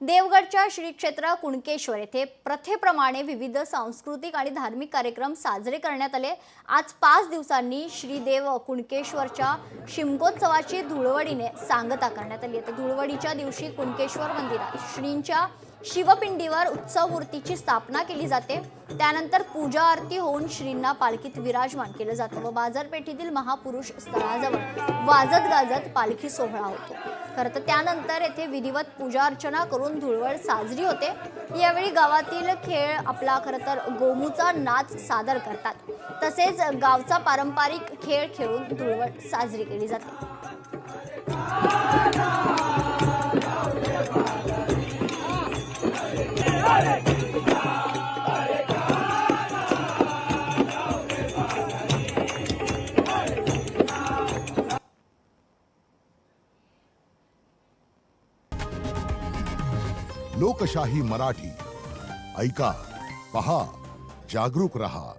देवगडच्या श्री क्षेत्र कुणकेश्वर येथे प्रथेप्रमाणे विविध सांस्कृतिक आणि धार्मिक कार्यक्रम साजरे करण्यात आले। आज 5 दिवसांनी श्रीदेव कुणकेश्वरच्या शिमगोत्सवाची धुळवडीने सांगता करण्यात आली। धुळवडीच्या दिवशी कुणकेश्वर मंदिरात श्रींच्या शिवपिंडीवर उत्सव मूर्तीची स्थापना केली जाते। त्यानंतर पूजा आरती होऊन श्रींना पालखीत विराजमान केलं जातं व बाजारपेठेतील महापुरुष स्थळाजवळ वाजत गाजत पालखी सोहळा होतो। खरं तर त्यानंतर येथे विधिवत पूजा अर्चना करून धुळवड साजरी होते। यावेळी गावातील खेळ आपला खरं तर गोमूचा नाच सादर करतात। तसेच गावचा पारंपरिक खेळ खेळून धुळवड साजरी केली जाते। लोकशाही मराठी ऐका, पहा, जागरूक रहा।